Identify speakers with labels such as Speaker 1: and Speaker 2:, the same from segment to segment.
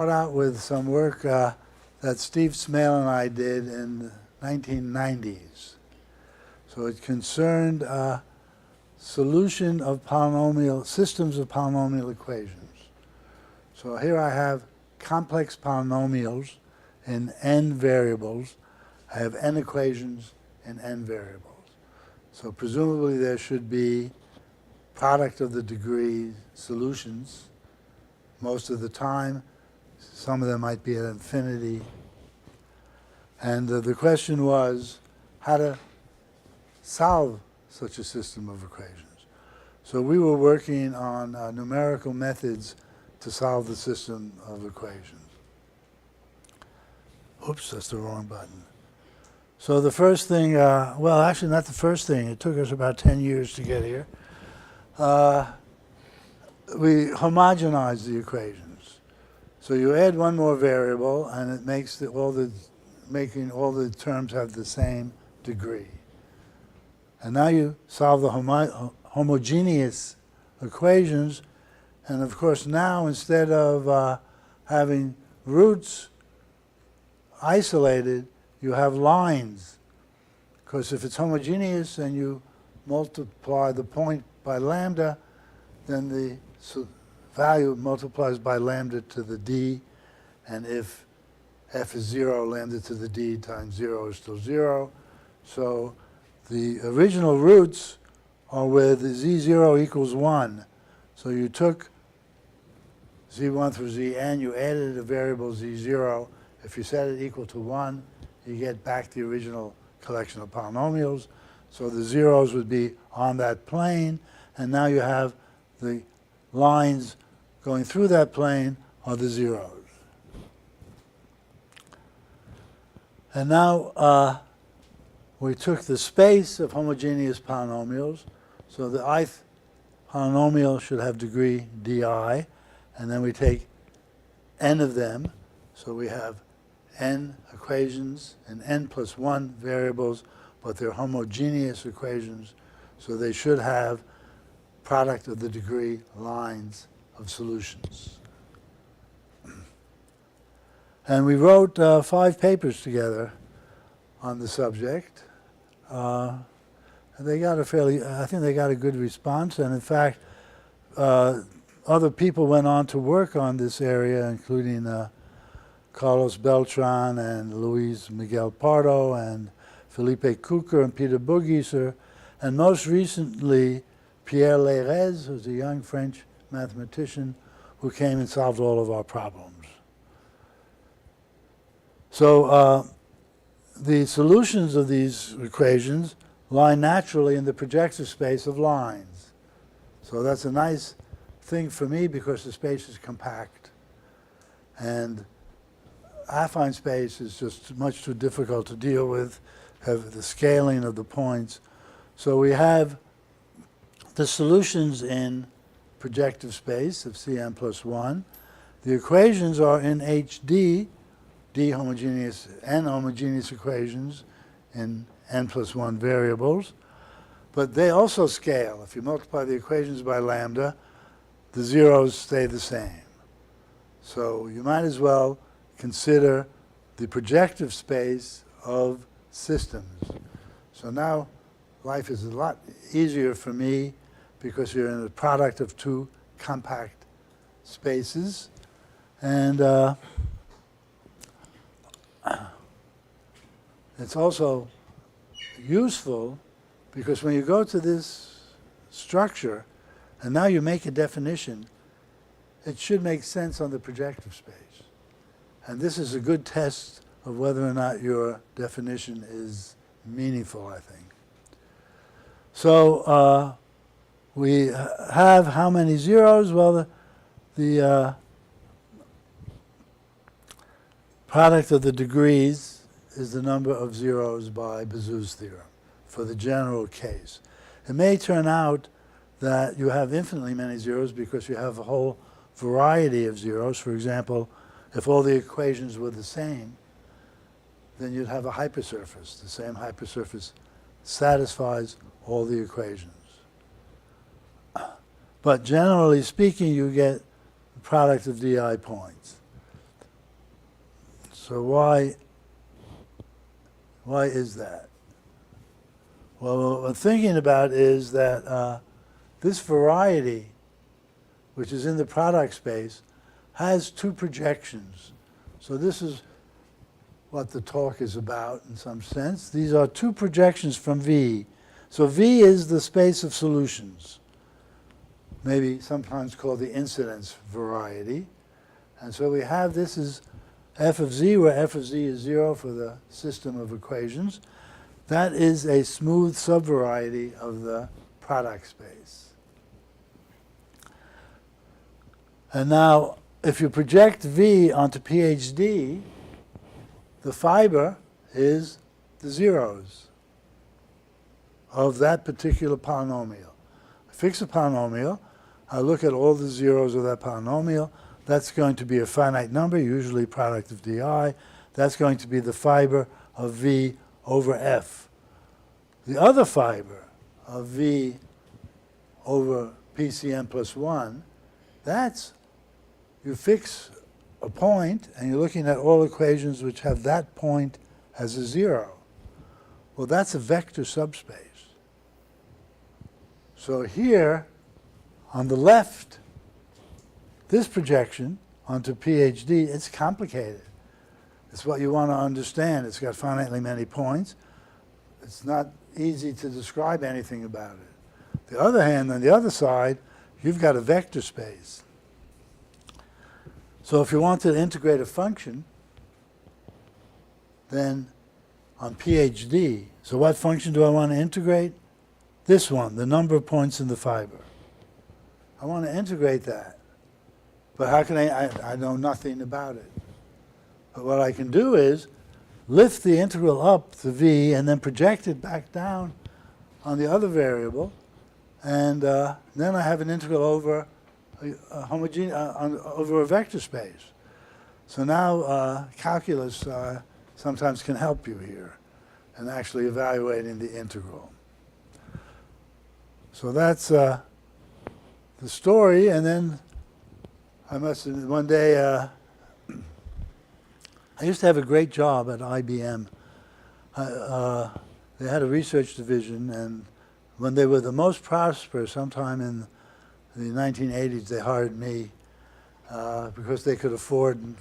Speaker 1: Start out with some work that Steve Smale and I did in the 1990s. So it concerned solution of systems of polynomial equations. So here I have complex polynomials in n variables. I have n equations in n variables. So presumably there should be product of the degree solutions most of the time. Some of them might be at infinity. And the question was how to solve such a system of equations. So we were working on numerical methods to solve the system of equations. Oops, that's the wrong button. So the first thing, well, actually not the first thing. It took us about 10 years to get here. We homogenized the equations. So you add one more variable, and it makes making all the terms have the same degree. And now you solve the homogeneous equations, and of course now instead of having roots isolated, you have lines. Because if it's homogeneous and you multiply the point by lambda, then the value multiplies by lambda to the d, and if f is 0, lambda to the d times 0 is still 0. So the original roots are with z0 equals 1. So you took z1 through zn, you added a variable z0. If you set it equal to 1, you get back the original collection of polynomials. So the zeros would be on that plane, and now you have the lines going through that plane are the zeros. And now we took the space of homogeneous polynomials. So the ith polynomial should have degree di, and then we take n of them. So we have n equations and n plus 1 variables, but they're homogeneous equations, so they should have product of the degree lines of solutions. And we wrote 5 papers together on the subject. And they got I think they got a good response, and in fact, other people went on to work on this area, including Carlos Beltran and Luis Miguel Pardo and Felipe Kuker and Peter Bourgeisser, and most recently Pierre Lérez, who's a young French mathematician who came and solved all of our problems. So the solutions of these equations lie naturally in the projective space of lines. So that's a nice thing for me because the space is compact. And affine space is just much too difficult to deal with, have the scaling of the points. So we have the solutions in projective space of Cn plus 1. The equations are in HD, d homogeneous, n homogeneous equations in n plus 1 variables. But they also scale. If you multiply the equations by lambda, the zeros stay the same. So you might as well consider the projective space of systems. So now life is a lot easier for me because you're in a product of 2 compact spaces. And it's also useful because when you go to this structure and now you make a definition, it should make sense on the projective space. And this is a good test of whether or not your definition is meaningful, I think. So we have how many zeros? Well, the product of the degrees is the number of zeros by Bezout's theorem for the general case. It may turn out that you have infinitely many zeros because you have a whole variety of zeros. For example, if all the equations were the same, then you'd have a hypersurface. The same hypersurface satisfies all the equations. But generally speaking, you get the product of di points. So why is that? Well, what I'm thinking about is that this variety, which is in the product space, has two projections. So this is what the talk is about in some sense. These are two projections from V. So V is the space of solutions, maybe sometimes called the incidence variety. And so we have this is f of z, where f of z is 0 for the system of equations. That is a smooth subvariety of the product space. And now, if you project V onto PhD, the fiber is the zeros of that particular polynomial. I fix a polynomial, I look at all the zeros of that polynomial. That's going to be a finite number, usually product of di. That's going to be the fiber of V over F. The other fiber of V over PCM plus 1, that's, you fix a point, and you're looking at all equations which have that point as a 0. Well, that's a vector subspace. So here, on the left, this projection onto PhD, it's complicated. It's what you want to understand. It's got finitely many points. It's not easy to describe anything about it. The other hand, on the other side, you've got a vector space. So if you want to integrate a function, then on PhD, so what function do I want to integrate? This one, the number of points in the fiber. I want to integrate that. But how can I know nothing about it. But what I can do is lift the integral up to V and then project it back down on the other variable. And then I have an integral over over a vector space. So now calculus sometimes can help you here in actually evaluating the integral. So that's the story. And then I must have, one day, I used to have a great job at IBM. They had a research division, and when they were the most prosperous, sometime in the 1980s, they hired me because they could afford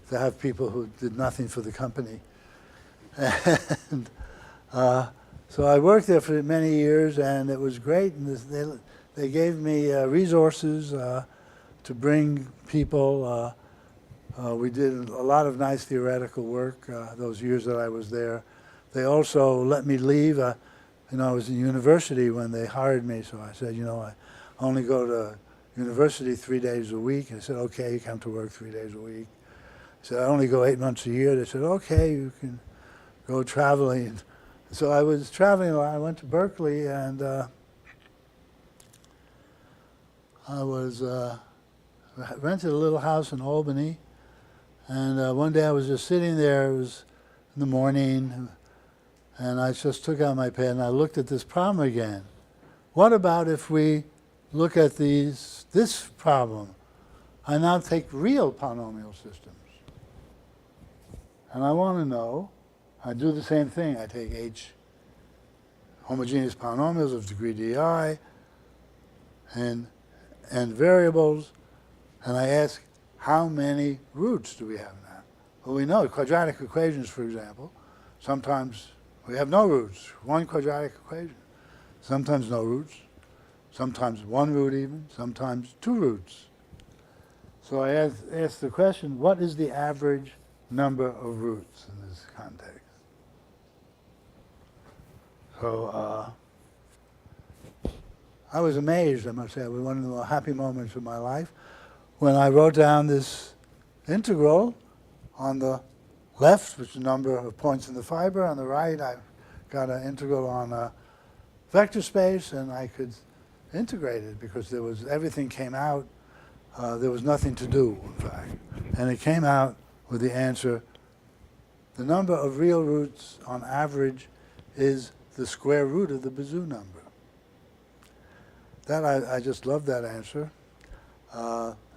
Speaker 1: to have people who did nothing for the company. And so I worked there for many years, and it was great. And they gave me resources to bring people. We did a lot of nice theoretical work those years that I was there. They also let me leave. I was in university when they hired me, so I said, I only go to university 3 days a week. And they said, okay, you come to work 3 days a week. I said, I only go 8 months a year. They said, okay, you can go traveling. So I was traveling a lot. I went to Berkeley, and I was rented a little house in Albany. And one day I was just sitting there. It was in the morning, and I just took out my pen and I looked at this problem again. What about if we look at this problem? I now take real polynomial systems. And I want to know, I do the same thing. I take H homogeneous polynomials of degree di and variables, and I ask, how many roots do we have now? Well, we know quadratic equations, for example, sometimes we have no roots, one quadratic equation. Sometimes no roots, sometimes one root even, sometimes 2 roots. So I asked the question, what is the average number of roots in this context? So I was amazed, I must say. It was one of the more happy moments of my life when I wrote down this integral on the left, which is the number of points in the fiber. On the right, I got an integral on a vector space, and I could integrate it because everything came out. There was nothing to do, in fact. And it came out with the answer, the number of real roots on average is the square root of the Bezout number. That I just love that answer.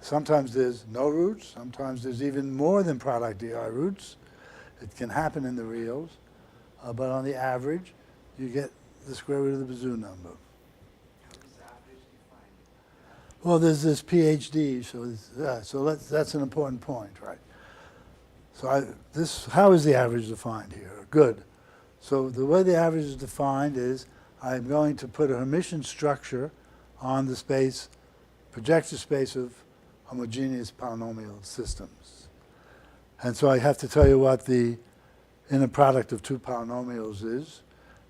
Speaker 1: Sometimes there's no roots. Sometimes there's even more than product DI roots. It can happen in the reals. But on the average, you get the square root of the Bezout number. Well, there's this PhD, so that's an important point, right? So how is the average defined here? Good. So the way the average is defined is I'm going to put a Hermitian structure on the space, projective space of homogeneous polynomial systems. And so I have to tell you what the inner product of two polynomials is,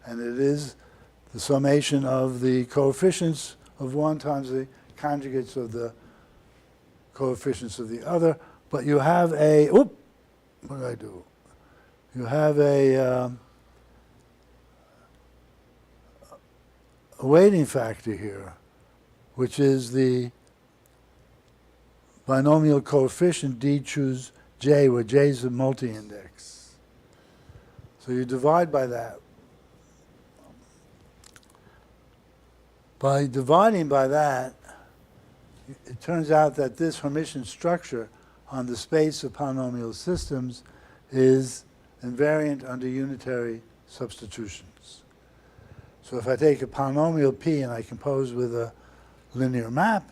Speaker 1: and it is the summation of the coefficients of one times the conjugates of the coefficients of the other. But you have what did I do? You have a weighting factor here, which is the binomial coefficient D choose J, where J is a multi-index. So you divide by that. By dividing by that, it turns out that this Hermitian structure on the space of polynomial systems is invariant under unitary substitutions. So if I take a polynomial P and I compose with a linear map,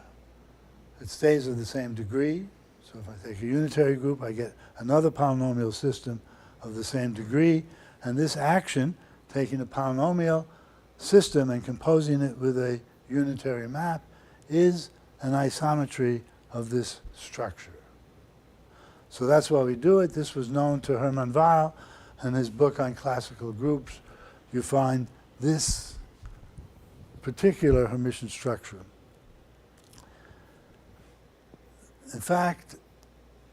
Speaker 1: it stays of the same degree. So if I take a unitary group, I get another polynomial system of the same degree. And this action, taking a polynomial system and composing it with a unitary map, is an isometry of this structure. So that's why we do it. This was known to Hermann Weyl. In his book on classical groups, you find this particular Hermitian structure. In fact,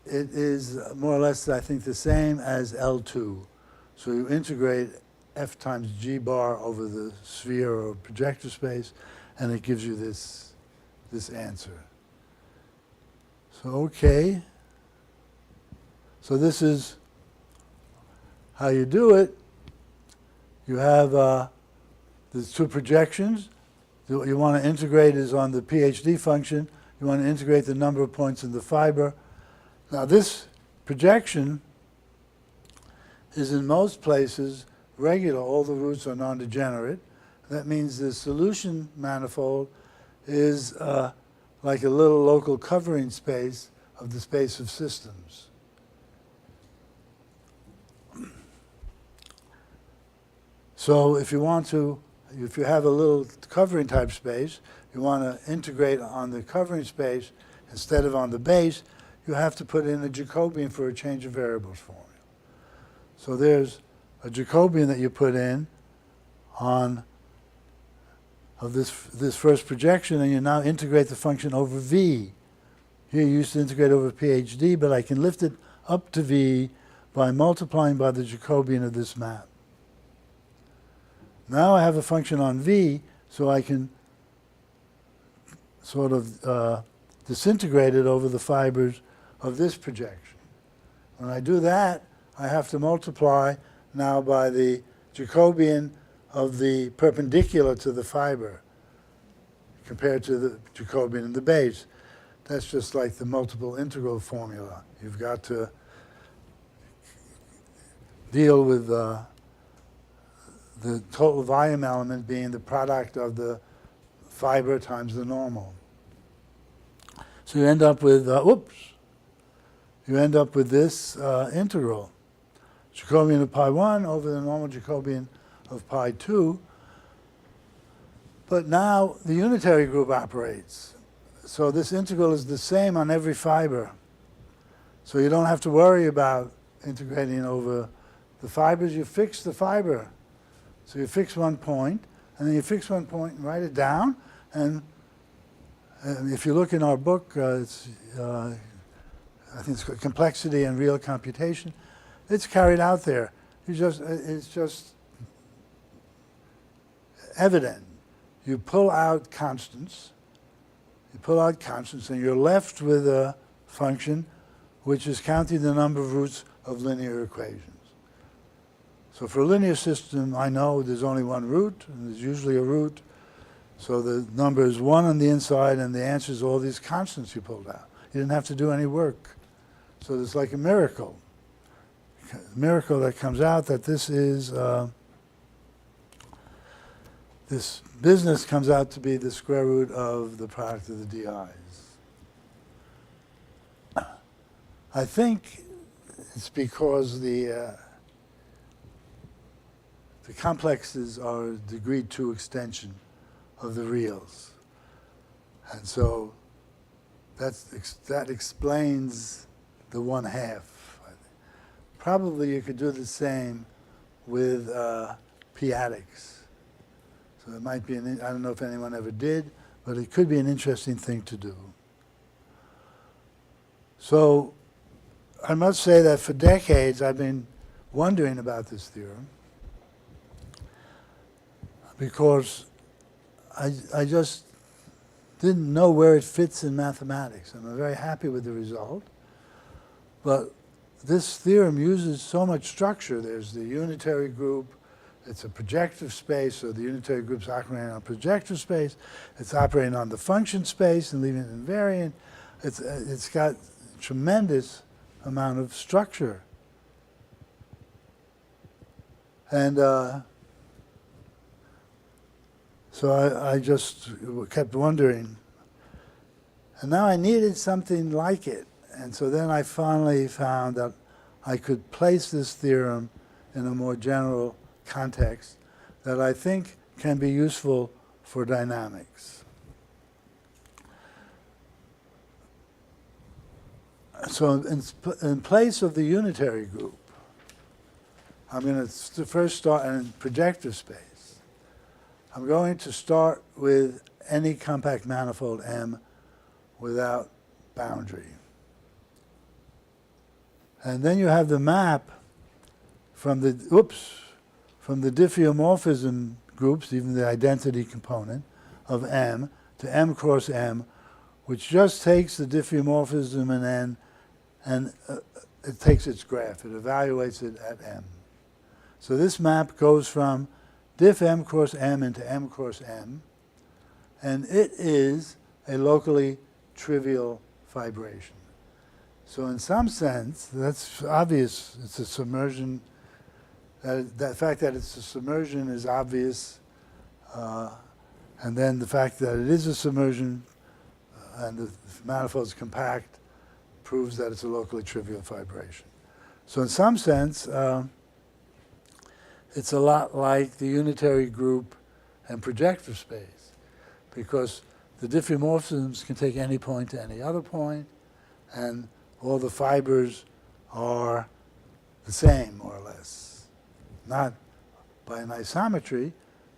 Speaker 1: it is more or less, I think, the same as L2. So you integrate F times G bar over the sphere or projector space, and it gives you this answer. So, okay. So this is how you do it. You have there's two projections. What you want to integrate is on the PhD function. You want to integrate the number of points in the fiber. Now this projection is in most places regular. All the roots are non-degenerate. That means the solution manifold is like a little local covering space of the space of systems. So if you have a little covering type space, you want to integrate on the covering space instead of on the base, you have to put in a Jacobian for a change of variables formula. So there's a Jacobian that you put in of this first projection, and you now integrate the function over V. Here you used to integrate over PhD, but I can lift it up to V by multiplying by the Jacobian of this map. Now I have a function on V, so I can sort of disintegrate it over the fibers of this projection. When I do that, I have to multiply now by the Jacobian of the perpendicular to the fiber compared to the Jacobian in the base. That's just like the multiple integral formula. You've got to deal with the total volume element being the product of the fiber times the normal. So you end up with, you end up with this integral. Jacobian of pi 1 over the normal Jacobian of pi 2. But now the unitary group operates. So this integral is the same on every fiber. So you don't have to worry about integrating over the fibers. You fix the fiber. So you fix one point, and then you fix one point and write it down. And if you look in our book, I think it's called Complexity and Real Computation. It's carried out there. It's just evident. You pull out constants. And you're left with a function which is counting the number of roots of linear equations. So for a linear system, I know there's only one root, and there's usually a root So the number is 1 on the inside, and the answer is all these constants you pulled out. You didn't have to do any work. So it's like a miracle. A miracle that comes out that this is, this business comes out to be the square root of the product of the DIs. I think it's because the complexes are a degree 2 extension of the reals. And so that explains the 1/2. Probably you could do the same with p-adics. So it might be, I don't know if anyone ever did, but it could be an interesting thing to do. So I must say that for decades I've been wondering about this theorem because I just didn't know where it fits in mathematics. I'm very happy with the result, but this theorem uses so much structure. There's the unitary group. It's a projective space, so the unitary group's operating on projective space. It's operating on the function space and leaving it invariant. It's got tremendous amount of structure. And so I just kept wondering. And now I needed something like it. And so then I finally found that I could place this theorem in a more general context that I think can be useful for dynamics. So in place of the unitary group, I'm going to first start in projective space. I'm going to start with any compact manifold M without boundary. And then you have the map from the diffeomorphism groups, even the identity component of M, to M cross M, which just takes the diffeomorphism and it takes its graph. It evaluates it at M. So this map goes from diff M cross M into M cross M, and it is a locally trivial fibration. So in some sense, that's obvious. It's a submersion. The fact that it's a submersion is obvious. And then the fact that it is a submersion and the manifold is compact proves that it's a locally trivial fibration. So in some sense, it's a lot like the unitary group and projective space, because the diffeomorphisms can take any point to any other point, and all the fibers are the same, more or less. Not by an isometry,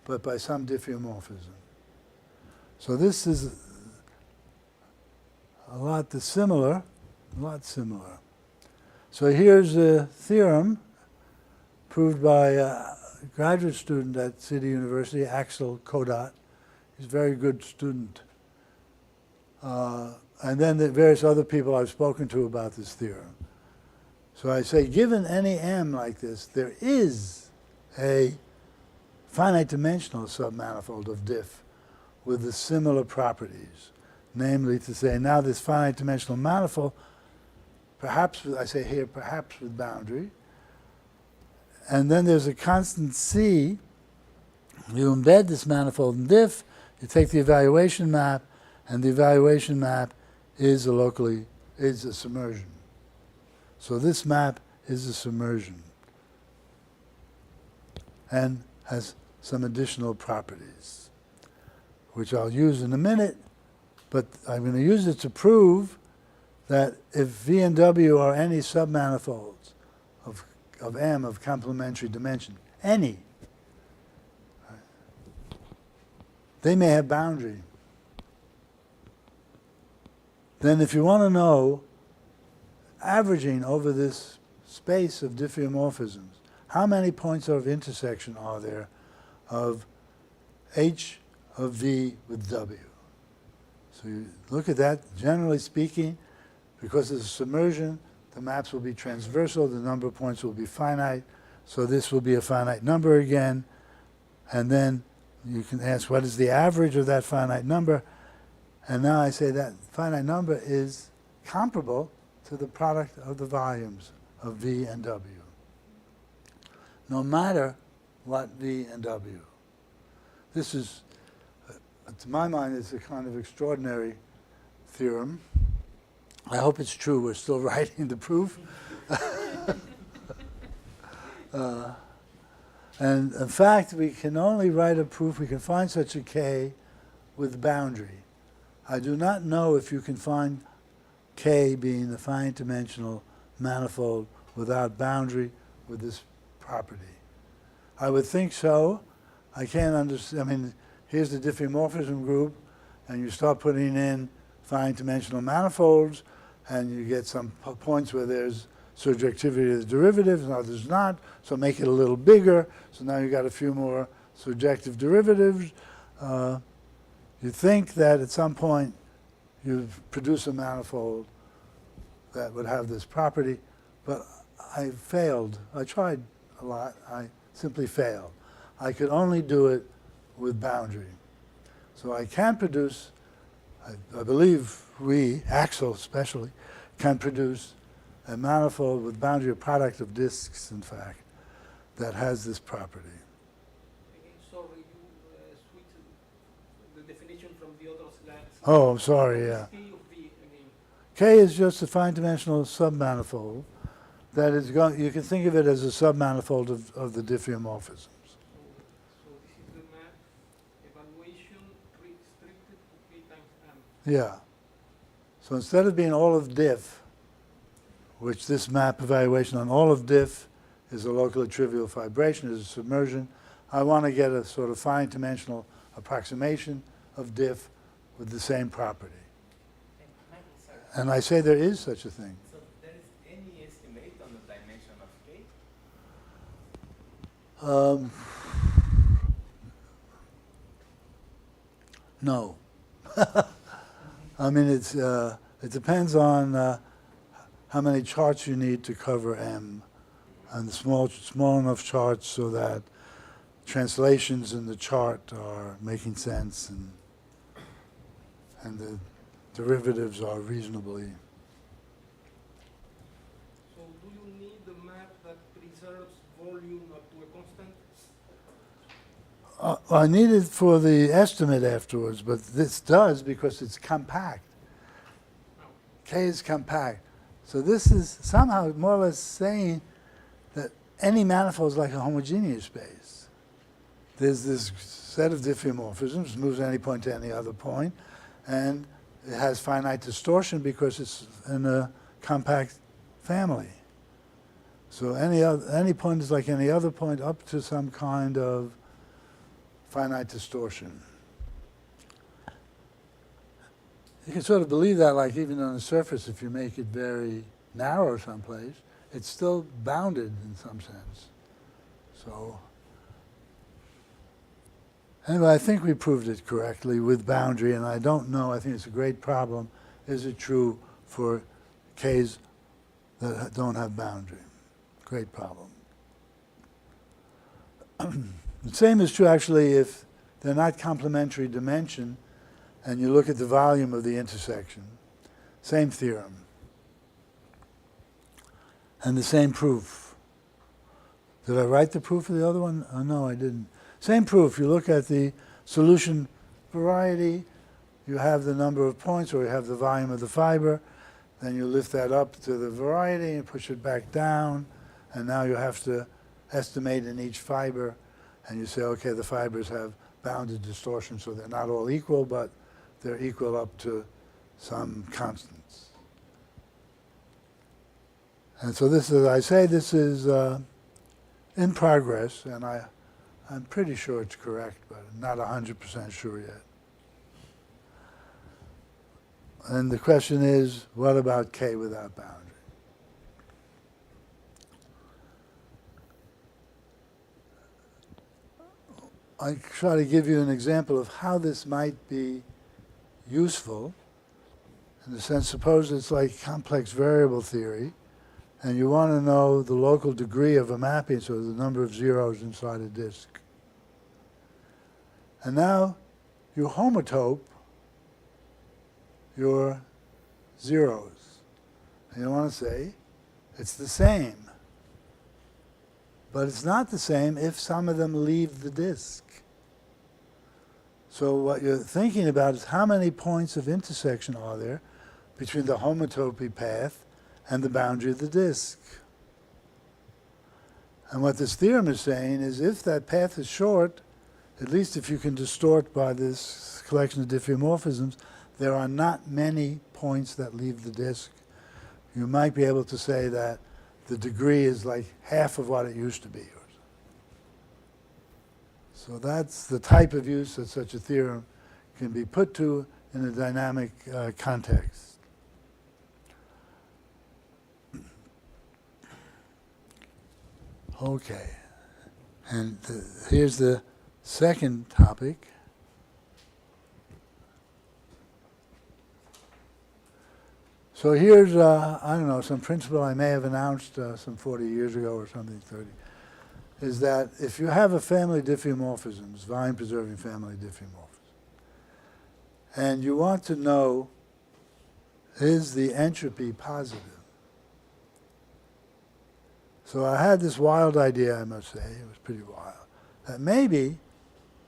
Speaker 1: but by some diffeomorphism. So this is a lot similar. So here's a theorem proved by a graduate student at City University, Axel Kodot. He's a very good student. And then the various other people I've spoken to about this theorem. So I say, given any M like this, there is a finite dimensional submanifold of diff with the similar properties. Namely, to say, now this finite dimensional manifold, perhaps, I say here, perhaps with boundary. And then there's a constant C. You embed this manifold in diff, you take the evaluation map, and the evaluation map is a submersion. So this map is a submersion and has some additional properties, which I'll use in a minute, but I'm going to use it to prove that if V and W are any submanifolds of M of complementary dimension, any, they may have boundary. Then if you want to know, averaging over this space of diffeomorphisms, how many points of intersection are there of H of V with W? So you look at that, generally speaking, because it's a submersion, the maps will be transversal, the number of points will be finite, so this will be a finite number again, and then you can ask what is the average of that finite number, and now I say that finite number is comparable to the product of the volumes of V and W, no matter what V and W. This is, to my mind, is a kind of extraordinary theorem. I hope it's true. We're still writing the proof. And in fact, we can only write a proof, we can find such a K with boundary. I do not know if you can find K being the finite dimensional manifold without boundary with this property. I would think so. I can't understand. I mean, here's the diffeomorphism group, and you start putting in finite dimensional manifolds, and you get some points where there's surjectivity of the derivatives, and others not, so make it a little bigger. So now you've got a few more surjective derivatives. You think that at some point you produce a manifold that would have this property, but I failed. I tried a lot. I simply failed. I could only do it with boundary. So I can produce, I believe we, Axel especially, can produce a manifold with boundary, a product of disks, in fact, that has this property.
Speaker 2: Again, sorry, you switched the definition from the other slides.
Speaker 1: Oh, I'm sorry, yeah. K is just a finite dimensional submanifold that is going, you can think of it as a submanifold of the diffeomorphisms.
Speaker 2: So this is the map evaluation restricted to K times M.
Speaker 1: Yeah. So instead of being all of diff, which this map evaluation on all of diff is a locally trivial vibration, is a submersion, I want to get a sort of finite dimensional approximation of diff with the same property. And I say there is such a thing.
Speaker 3: So there is any estimate on the dimension of K?
Speaker 1: No. I mean, it depends on how many charts you need to cover M, and small enough charts so that translations in the chart are making sense, and the derivatives are reasonably.
Speaker 2: So do you need the map that preserves volume up to a constant?
Speaker 1: I need it for the estimate afterwards, but this does because it's compact. K is compact. So this is somehow more or less saying that any manifold is like a homogeneous space. There's this set of diffeomorphisms, moves any point to any other point, and it has finite distortion because it's in a compact family. So any point is like any other point up to some kind of finite distortion. You can sort of believe that, like even on the surface, if you make it very narrow someplace, it's still bounded in some sense. So anyway, I think we proved it correctly with boundary, and I don't know, I think it's a great problem. Is it true for Ks that don't have boundary? Great problem. The same is true actually if they're not complementary dimension, and you look at the volume of the intersection. Same theorem. And the same proof. Did I write the proof of the other one? Oh, no, I didn't. Same proof. You look at the solution variety, you have the number of points, or you have the volume of the fiber, then you lift that up to the variety and push it back down, and now you have to estimate in each fiber, and you say, okay, the fibers have bounded distortion, so they're not all equal, but they're equal up to some constants. And so this is, I say this is in progress, and I'm pretty sure it's correct, but I'm not 100% sure yet. And the question is, what about K without boundary? I try to give you an example of how this might be useful. In the sense, suppose it's like complex variable theory, and you want to know the local degree of a mapping, so the number of zeros inside a disk. And now you homotope your zeros. And you want to say it's the same. But it's not the same if some of them leave the disk. So what you're thinking about is how many points of intersection are there between the homotopy path and the boundary of the disk. And what this theorem is saying is if that path is short, at least if you can distort by this collection of diffeomorphisms, there are not many points that leave the disk. You might be able to say that the degree is like half of what it used to be. So that's the type of use that such a theorem can be put to in a dynamic context. Okay, and here's the second topic. So here's, I don't know, some principle I may have announced some 40 years ago or something, 30, is that if you have a family of diffeomorphisms, volume-preserving family of diffeomorphisms, and you want to know, is the entropy positive? So I had this wild idea, I must say, it was pretty wild, that maybe,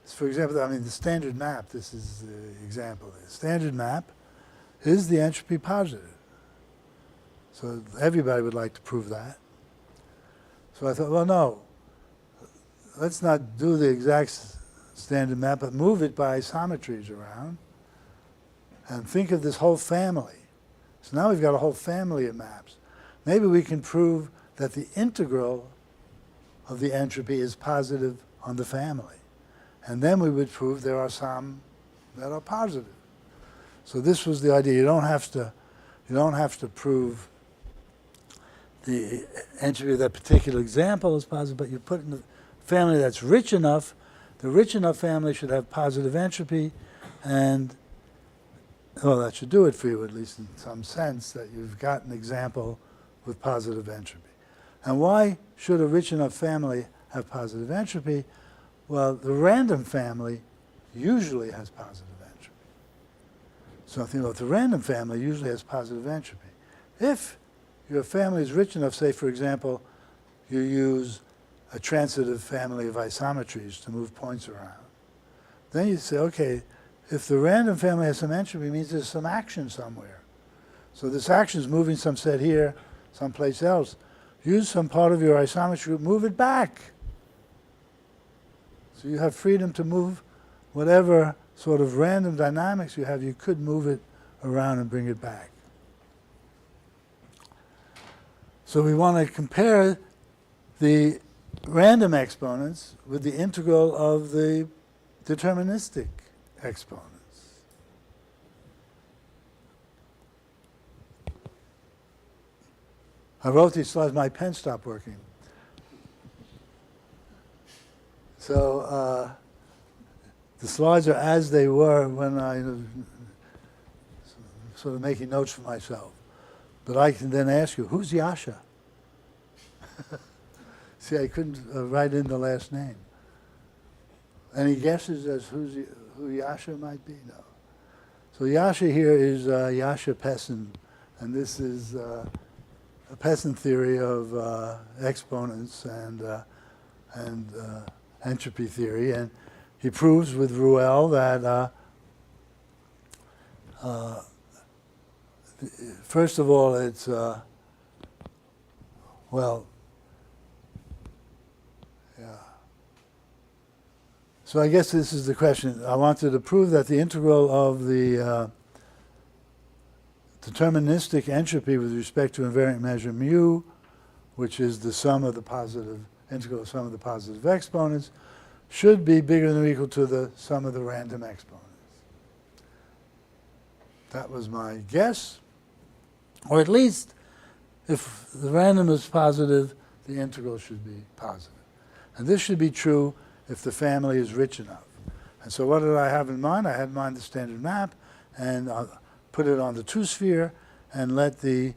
Speaker 1: for example, I mean the standard map, this is the example, the standard map, is the entropy positive? So everybody would like to prove that. So I thought, well, no, let's not do the exact standard map, but move it by isometries around and think of this whole family. So now we've got a whole family of maps. Maybe we can prove that the integral of the entropy is positive on the family. And then we would prove there are some that are positive. So this was the idea. You don't have to prove the entropy of that particular example is positive, but you put in a family that's rich enough. The rich enough family should have positive entropy, and well, that should do it for you, at least in some sense, that you've got an example with positive entropy. And why should a rich enough family have positive entropy? Well, the random family usually has positive entropy. So think about the random family usually has positive entropy. If your family is rich enough, say for example, you use a transitive family of isometries to move points around, then you say, okay, if the random family has some entropy, it means there's some action somewhere. So this action is moving some set here, someplace else. Use some part of your isometry group, move it back. So you have freedom to move whatever sort of random dynamics you have, you could move it around and bring it back. So we want to compare the random exponents with the integral of the deterministic exponents. I wrote these slides, my pen stopped working. So the slides are as they were when I sort of making notes for myself. But I can then ask you, who's Yasha? See, I couldn't write in the last name. Any guesses as who Yasha might be? No. So Yasha here is Yasha Pessin, and this is a Pessin theory of exponents and entropy theory, and he proves with Ruel that first of all it's well, yeah. So I guess this is the question. I wanted to prove that the integral of the deterministic entropy with respect to invariant measure mu, which is the sum of the positive, integral sum of the positive exponents, should be bigger than or equal to the sum of the random exponents. That was my guess. Or at least, if the random is positive, the integral should be positive. And this should be true if the family is rich enough. And so what did I have in mind? I had in mind the standard map, and I'll put it on the two-sphere and let the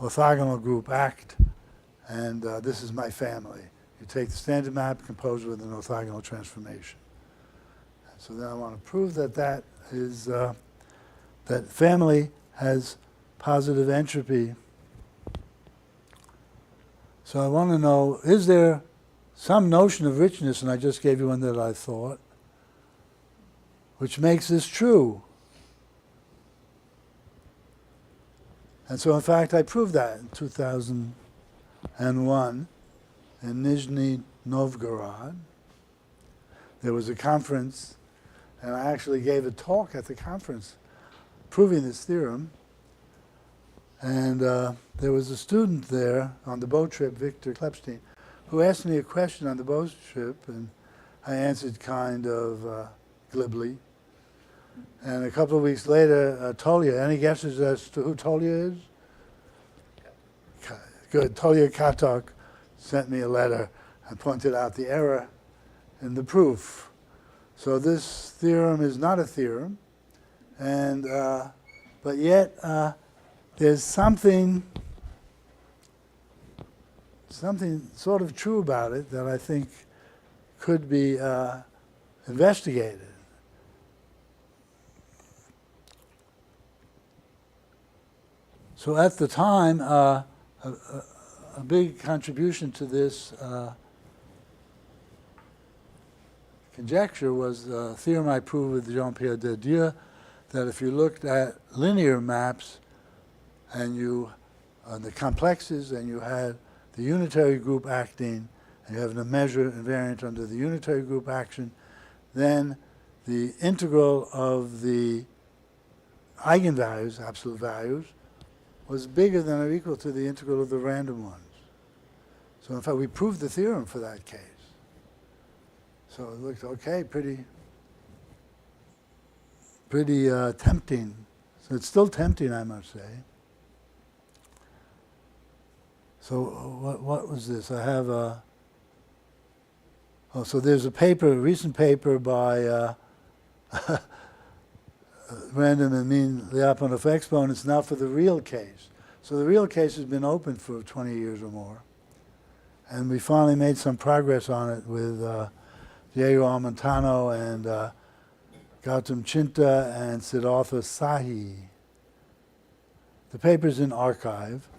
Speaker 1: orthogonal group act. And this is my family. You take the standard map composed with an orthogonal transformation. So then I want to prove that that family has positive entropy. So I want to know, is there some notion of richness, and I just gave you one that I thought, which makes this true? And so in fact I proved that in 2001 in Nizhny Novgorod. There was a conference, and I actually gave a talk at the conference proving this theorem. And there was a student there on the boat trip, Victor Klepstein, who asked me a question on the boat trip, and I answered kind of glibly. And a couple of weeks later, Tolya, any guesses as to who Tolya is? Good. Tolya Katok sent me a letter and pointed out the error in the proof. So this theorem is not a theorem, and but yet there's something sort of true about it that I think could be investigated. So at the time, a big contribution to this conjecture was a theorem I proved with Jean-Pierre Dedieu, that if you looked at linear maps and you, the complexes, and you had the unitary group acting, and you have a measure invariant under the unitary group action, then the integral of the eigenvalues, absolute values, was bigger than or equal to the integral of the random ones. So in fact, we proved the theorem for that case. So it looked okay, pretty tempting. So it's still tempting, I must say. So what was this? I have a, so there's a paper, a recent paper by random and mean Lyapunov exponents now for the real case. So the real case has been open for 20 years or more. And we finally made some progress on it with Diego Almontano and Gautam Chinta and Siddhartha Sahi. The paper's in archive.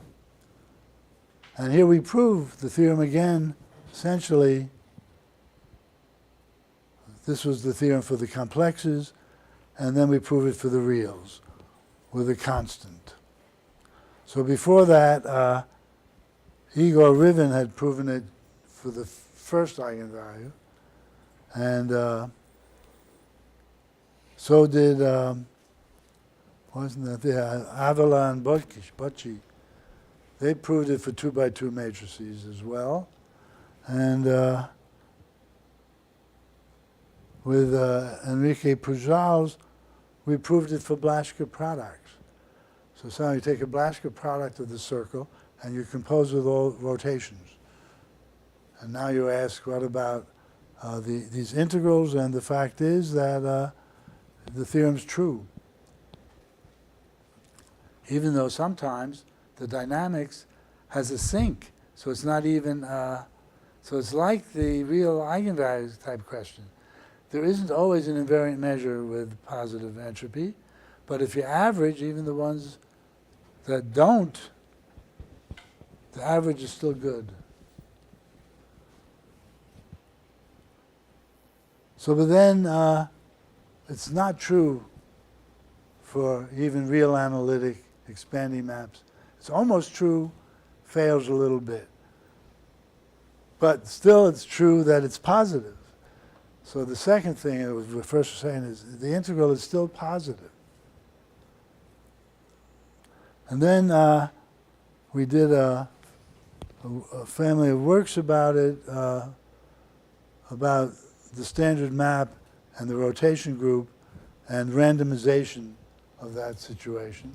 Speaker 1: And here we prove the theorem again, essentially. This was the theorem for the complexes, and then we prove it for the reals with a constant. So before that, Igor Rivin had proven it for the first eigenvalue, and so did, wasn't that there, Avila and Bocci. They proved it for 2 by 2 matrices as well. And with Enrique Pujals, we proved it for Blaschke products. So you take a Blaschke product of the circle and you compose with all rotations. And now you ask, what about these integrals? And the fact is that the theorem's true. Even though sometimes the dynamics has a sink, so it's not even, so it's like the real eigenvalues type question. There isn't always an invariant measure with positive entropy, but if you average, even the ones that don't, the average is still good. So, but then it's not true for even real analytic expanding maps. It's almost true, fails a little bit. But still it's true that it's positive. So the second thing that we're first saying is the integral is still positive. And then we did a family of works about it, about the standard map and the rotation group and randomization of that situation.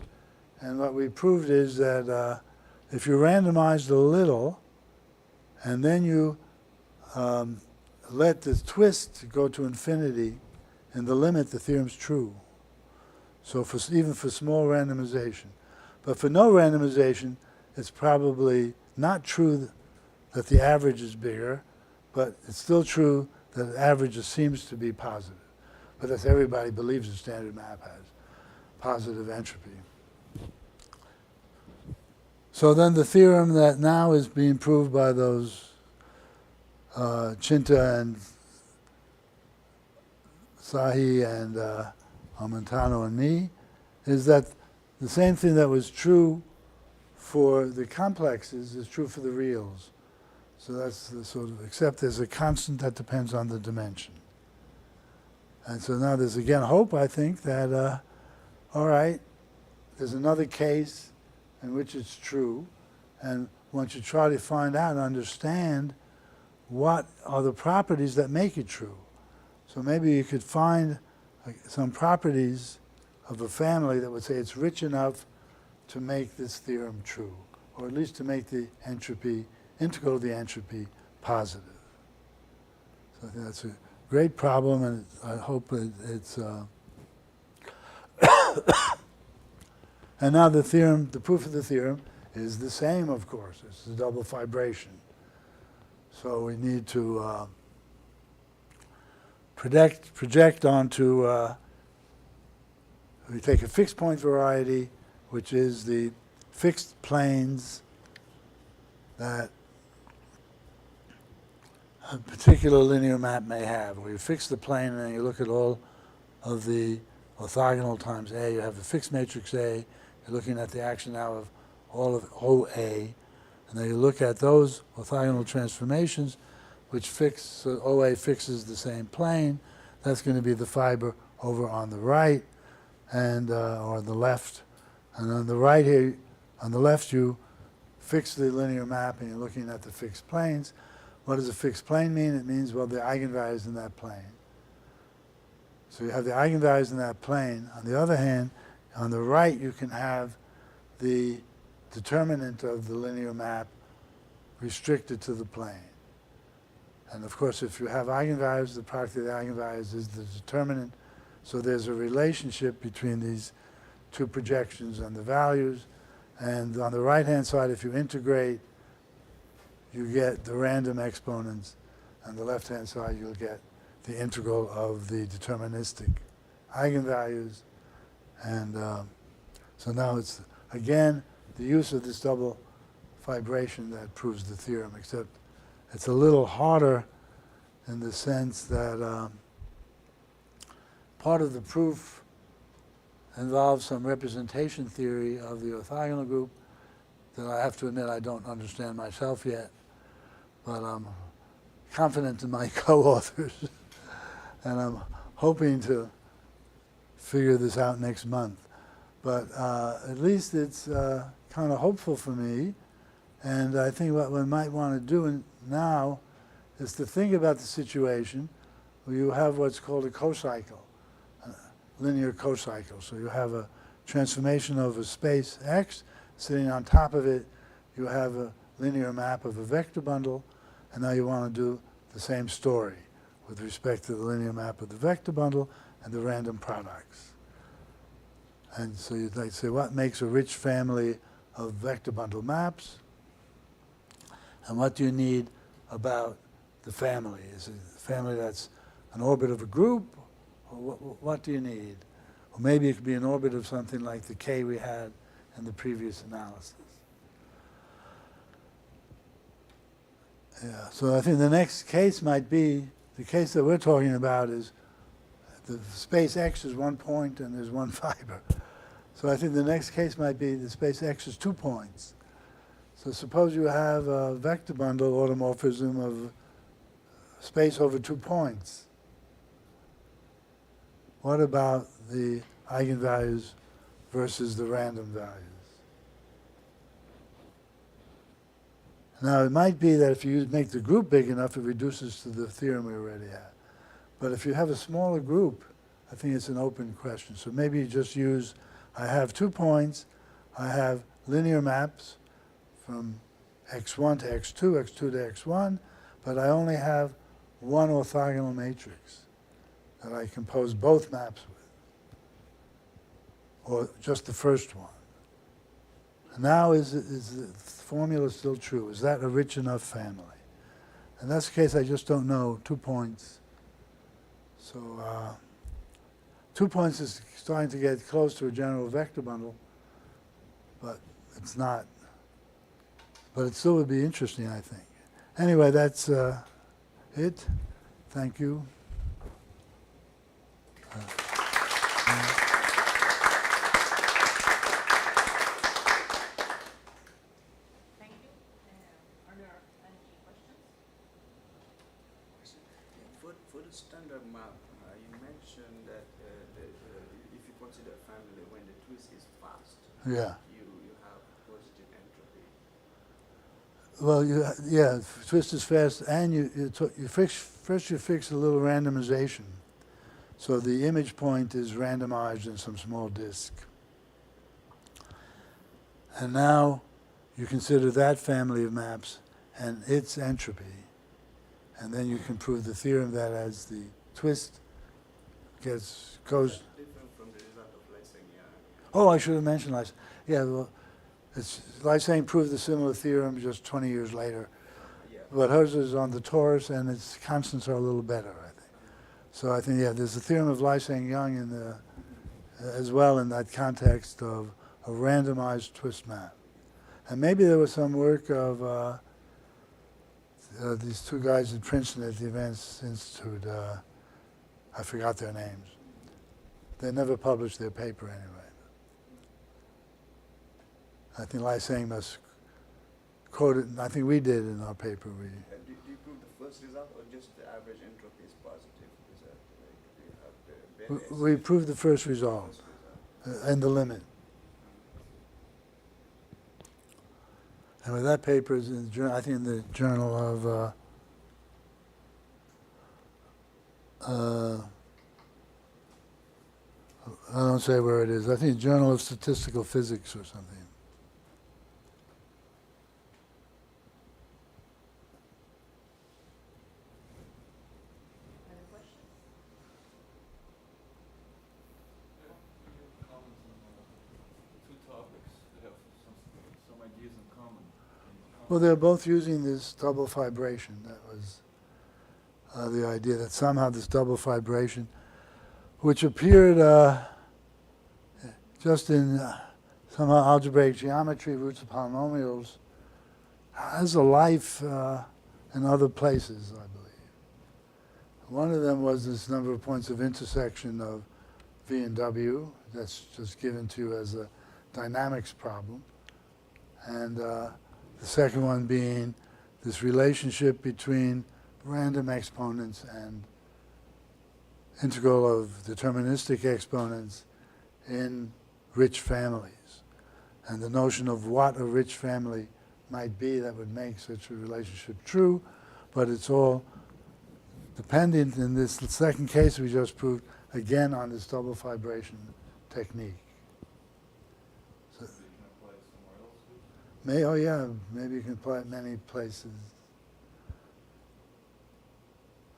Speaker 1: And what we proved is that if you randomized a little and then you let the twist go to infinity, in the limit the theorem's true. So even for small randomization. But for no randomization, it's probably not true that the average is bigger, but it's still true that the average seems to be positive. but that's everybody believes the standard map has positive entropy. So then the theorem that now is being proved by those Chinta and Sahi and Amontano and me is that the same thing that was true for the complexes is true for the reals. So that's the sort of, except there's a constant that depends on the dimension. And so now there's again hope, I think, that, all right, there's another case in which it's true, and once you try to find out and understand what are the properties that make it true. So maybe you could find some properties of a family that would say it's rich enough to make this theorem true, or at least to make the entropy, integral of the entropy, positive. So I think that's a great problem, and I hope it's... And now the theorem, the proof of the theorem is the same, of course. It's the double fibration. So we need to project onto, we take a fixed point variety, which is the fixed planes that a particular linear map may have. Where you fix the plane and then you look at all of the orthogonal times A. You have the fixed matrix A. You're looking at the action now of all of OA. And then you look at those orthogonal transformations which fix, so OA fixes the same plane. That's going to be the fiber over on the right and or the left. And on the right here, on the left you fix the linear map and you're looking at the fixed planes. What does a fixed plane mean? It means, well, the eigenvalues in that plane. So you have the eigenvalues in that plane. On the other hand, on the right you can have the determinant of the linear map restricted to the plane. And of course, if you have eigenvalues, the product of the eigenvalues is the determinant. So there's a relationship between these two projections and the values. And on the right-hand side, if you integrate, you get the random exponents. On the left-hand side, you'll get the integral of the deterministic eigenvalues. And so now it's, again, the use of this double fibration that proves the theorem, except it's a little harder in the sense that part of the proof involves some representation theory of the orthogonal group that I have to admit I don't understand myself yet, but I'm confident in my co-authors, and I'm hoping to figure this out next month. But at least it's kind of hopeful for me, and I think what we might want to do now is to think about the situation where you have what's called a cocycle, a linear cocycle. So you have a transformation over space X, sitting on top of it you have a linear map of a vector bundle, and now you want to do the same story with respect to the linear map of the vector bundle and the random products. And so you'd like to say, what makes a rich family of vector bundle maps? And what do you need about the family? Is it a family that's an orbit of a group? Or what do you need? Or maybe it could be an orbit of something like the K we had in the previous analysis. Yeah, so I think the next case might be, the case that we're talking about is the space X is 1 point and there's one fiber. So I think the next case might be the space X is 2 points. So suppose you have a vector bundle automorphism of space over 2 points. What about the eigenvalues versus the random values? Now it might be that if you make the group big enough, it reduces to the theorem we already have. But if you have a smaller group, I think it's an open question. So maybe you just use, I have 2 points, I have linear maps from x1 to x2, x2 to x1, but I only have one orthogonal matrix that I compose both maps with, or just the first one. Now is the formula still true? Is that a rich enough family? And that's the case I just don't know, 2 points. So 2 points is starting to get close to a general vector bundle, but it's not. But it still would be interesting, I think. Anyway, that's it. Thank you.
Speaker 4: Thank you. Are there any questions?
Speaker 3: For the standard map, you mentioned that if you consider a family when the twist is fast,
Speaker 1: Yeah.
Speaker 3: you have positive entropy.
Speaker 1: Well, yeah, twist is fast, and you fix a little randomization. So the image point is randomized in some small disk. And now you consider that family of maps and its entropy. And then you can prove the theorem that as the twist goes.
Speaker 3: Different from the result of Lysen-Young.
Speaker 1: Oh, I should have mentioned Lysen. Yeah, well, Lysen proved the similar theorem just 20 years later.
Speaker 3: Yeah.
Speaker 1: But hers is on the torus, and its constants are a little better, I think. So I think, yeah, there's a theorem of Lysen-Young in the, as well in that context of a randomized twist map. And maybe there was some work of these two guys at Princeton at the Advanced Institute. I forgot their names. They never published their paper anyway. I think Lysen must quote it, and I think we did in our paper.
Speaker 3: Do you prove the first result or just the average entropy is positive? Is that like, do you have the
Speaker 1: We proved the first result and the limit. And with that paper is in the journal, I think in the Journal of I don't say where it is. I think Journal of Statistical Physics or something.
Speaker 4: Any questions?
Speaker 5: Comments on two topics that have some ideas in common.
Speaker 1: Well, they're both using this double fibration. That was the idea that somehow this double fibration, which appeared just in somehow algebraic geometry, roots of polynomials, has a life in other places, I believe. One of them was this number of points of intersection of V and W. That's just given to you as a dynamics problem. And the second one being this relationship between random exponents and integral of deterministic exponents in rich families. And the notion of what a rich family might be that would make such a relationship true, but it's all dependent in this second case we just proved, again on this double fibration technique. So,
Speaker 5: You can apply it somewhere else.
Speaker 1: oh yeah, maybe you can apply it many places.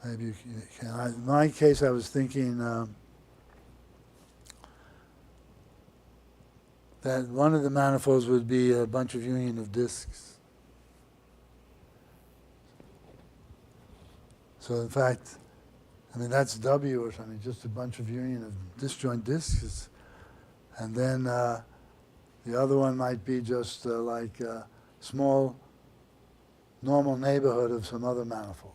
Speaker 1: Maybe you can. In my case, I was thinking that one of the manifolds would be a bunch of union of disks. So in fact, I mean, that's W or something, just a bunch of union of disjoint disks. And then the other one might be just like a small normal neighborhood of some other manifold.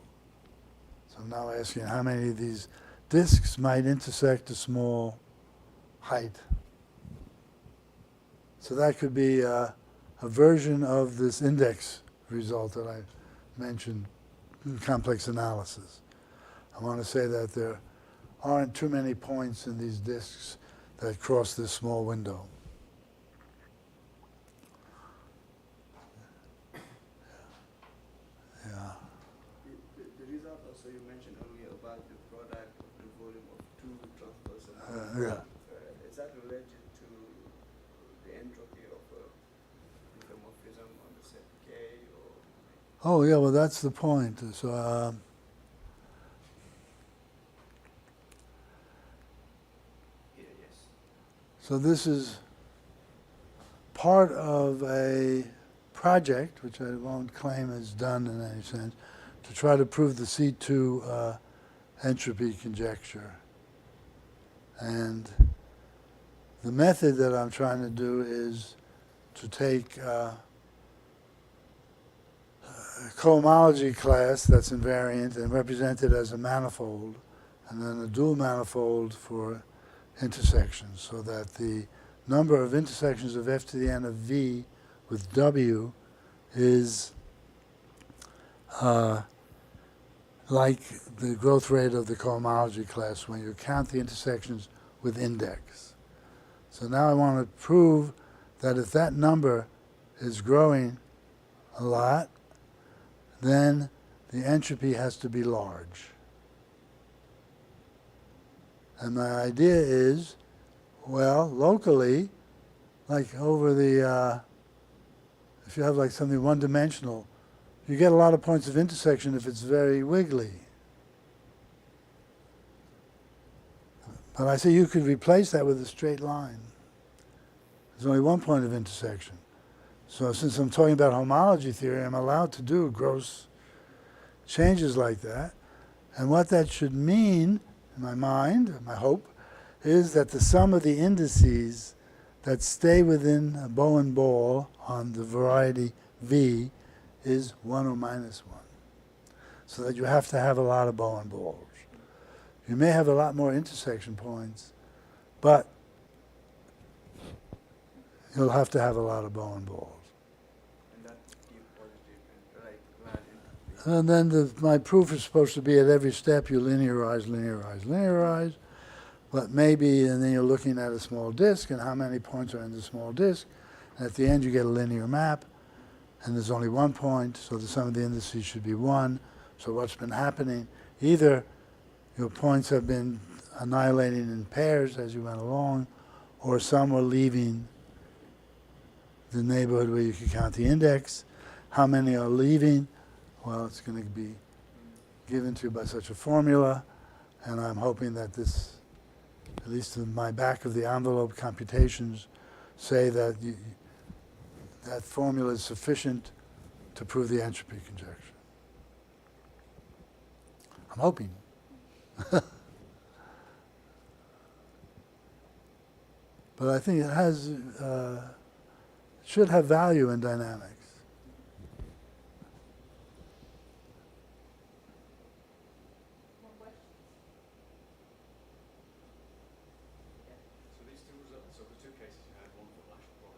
Speaker 1: So I'm now asking how many of these disks might intersect a small height. So that could be a version of this index result that I mentioned in complex analysis. I want to say that there aren't too many points in these disks that cross this small window. Yeah.
Speaker 3: The result also you mentioned earlier about the product of the volume of two transversal
Speaker 1: Yeah.
Speaker 3: is that related to the entropy of a homomorphism on the set K or?
Speaker 1: Oh yeah, well that's the point. So
Speaker 3: Yes.
Speaker 1: so this is part of a project, which I won't claim is done in any sense, to try to prove the C2 entropy conjecture. And the method that I'm trying to do is to take a cohomology class that's invariant and represent it as a manifold, and then a dual manifold for intersections, so that the number of intersections of f to the n of v with w is like the growth rate of the cohomology class when you count the intersections with index. So now I want to prove that if that number is growing a lot, then the entropy has to be large. And my idea is, well, locally, like over the, if you have like something one-dimensional, you get a lot of points of intersection if it's very wiggly. But I say you could replace that with a straight line. There's only one point of intersection. So since I'm talking about homology theory, I'm allowed to do gross changes like that. And what that should mean, in my mind, my hope, is that the sum of the indices that stay within a bow and ball on the variety V is 1 or minus 1. So that you have to have a lot of bow and balls. You may have a lot more intersection points, but you'll have to have a lot of bow and balls.
Speaker 3: And that give positive and right,
Speaker 1: And then my proof is supposed to be at every step you linearize, linearize, linearize. But maybe, and then you're looking at a small disk and how many points are in the small disk. And at the end you get a linear map. And there's only 1 point, so the sum of the indices should be 1. So what's been happening, either your points have been annihilating in pairs as you went along, or some were leaving the neighborhood where you can count the index. How many are leaving? Well, it's going to be given to you by such a formula, and I'm hoping that this, at least in my back of the envelope computations, say that that formula is sufficient to prove the entropy conjecture. I'm hoping. But I think it has, should have value in dynamics.
Speaker 4: More questions?
Speaker 6: So these two results, so the two cases you had, one for lateral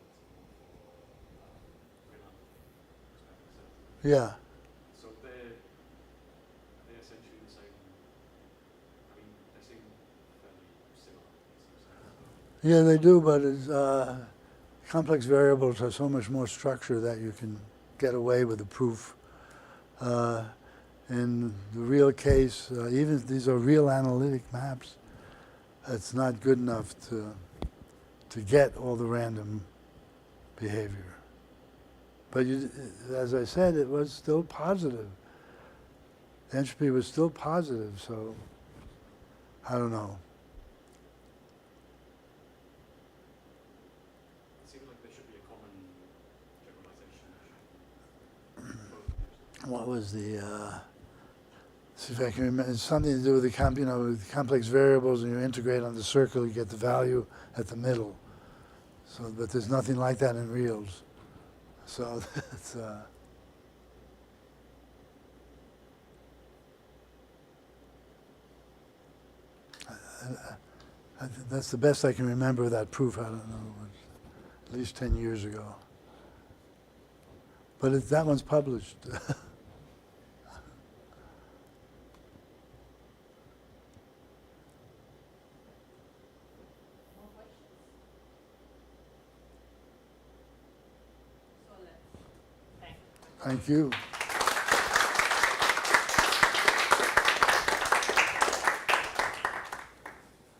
Speaker 6: product and one for
Speaker 1: Yeah.
Speaker 6: So they're essentially the same. I mean, they seem fairly similar.
Speaker 1: Yeah, they do, but it's, complex variables have so much more structure that you can get away with the proof. In the real case, even if these are real analytic maps, it's not good enough to get all the random behavior. But as I said, it was still positive. The entropy was still positive, so I don't know.
Speaker 6: It seems like there should be a common generalization.
Speaker 1: What was the, see if I can remember, it's something to do with the with complex variables, and you integrate on the circle, you get the value at the middle. So, but there's nothing like that in reals. So it's, that's the best I can remember of that proof. I don't know, it was at least 10 years ago. But that one's published.
Speaker 4: More questions? So let's thank you.
Speaker 1: Thank you.